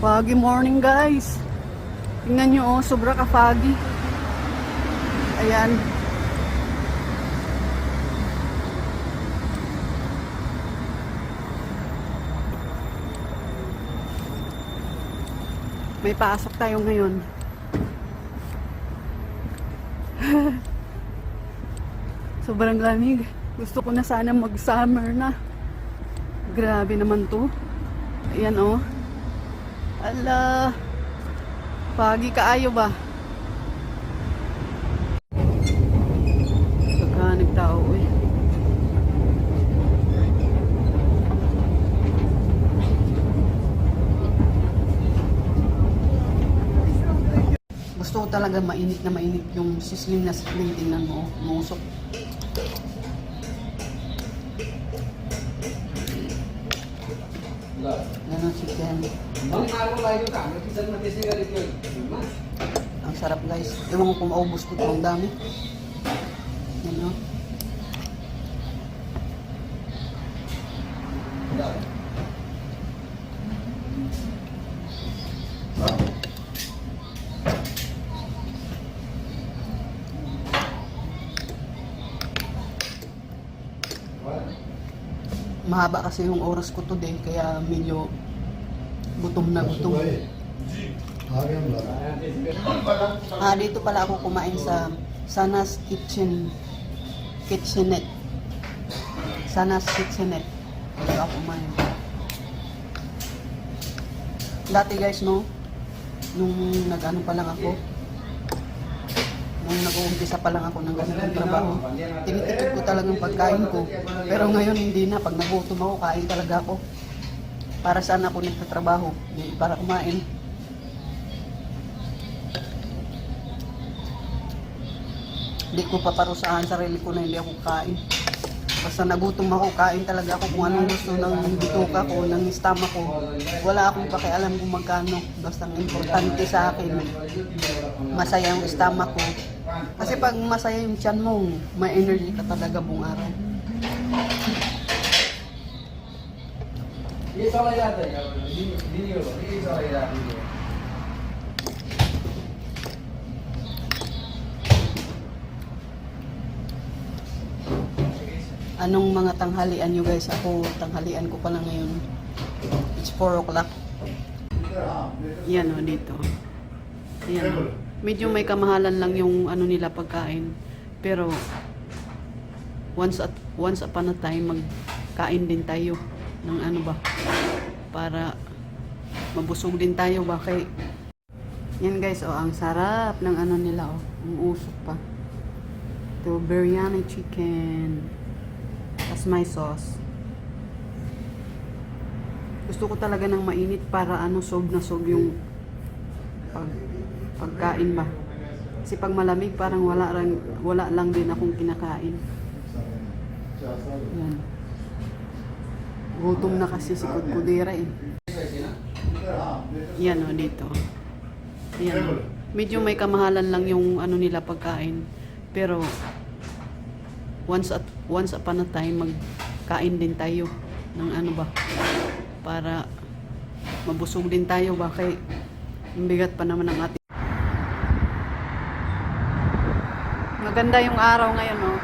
Foggy morning guys. Tingnan nyo oh, sobra ka foggy. Ayan. May pasok tayo ngayon. Sobrang lamig. Gusto ko na sana mag-summer na. Grabe naman to. Ayan oh. Ala. Pagi kaayo ba? Pagkanig tao eh. Gusto ko talaga mainit na mainit yung sisling na sisling. Tingnan mo, musok. Yan ang chicken. Ang sarap guys. Ewan ko kung maubos ko ito. Ang dami. Yan o. Mahaba kasi yung oras ko today, kaya medyo gutom na gutom. Dito pala ako kumain sa Sana's Kitchenette. Sana's Kitchenette. Dito ako kumain. Dati guys, no, nung nag-ano pa lang ako, nung nag-uumpisa pa lang ako ng ganitong trabaho, tinitipid ko talagang pagkain ko. Pero ngayon hindi na. Pag nagutom ako, kain talaga ako. Para saan ako nagtatrabaho? Para kumain. Hindi ko paparusahan sarili ko na hindi ako kain. Basta nagutom ako, kain talaga ako kung anong gusto ng bituka ko, ng stomach ko. Wala akong pakialam kung magkano. Basta ang importante sa akin, masaya yung stomach ko. Kasi pag masaya yung tiyan mo, may energy ka talaga buong araw. Anong mga tanghalian nyo guys? Ako, tanghalian ko pala ngayon. It's 4 o'clock. Yan o, dito. Yan o. Medyo may kamahalan lang yung ano nila pagkain. Pero, once upon a time, magkain din tayo ng ano ba? Para mabusog din tayo ba? Kay, yan guys, oh, ang sarap ng ano nila, oh. Ang usok pa. Ito, biryani chicken. As my sauce. Gusto ko talaga ng mainit para ano, sob na sob yung pagkain ba. Kasi pag malamig parang wala lang din akong kinakain. Yan. Gutom na kasi si Kudkudera eh. Yan o, dito. Yan o. Medyo may kamahalan lang yung ano nila pagkain. Pero once upon a time, magkain din tayo ng ano ba, para mabusog din tayo ba, kay bigat pa naman ang ating. Maganda yung araw ngayon, oh.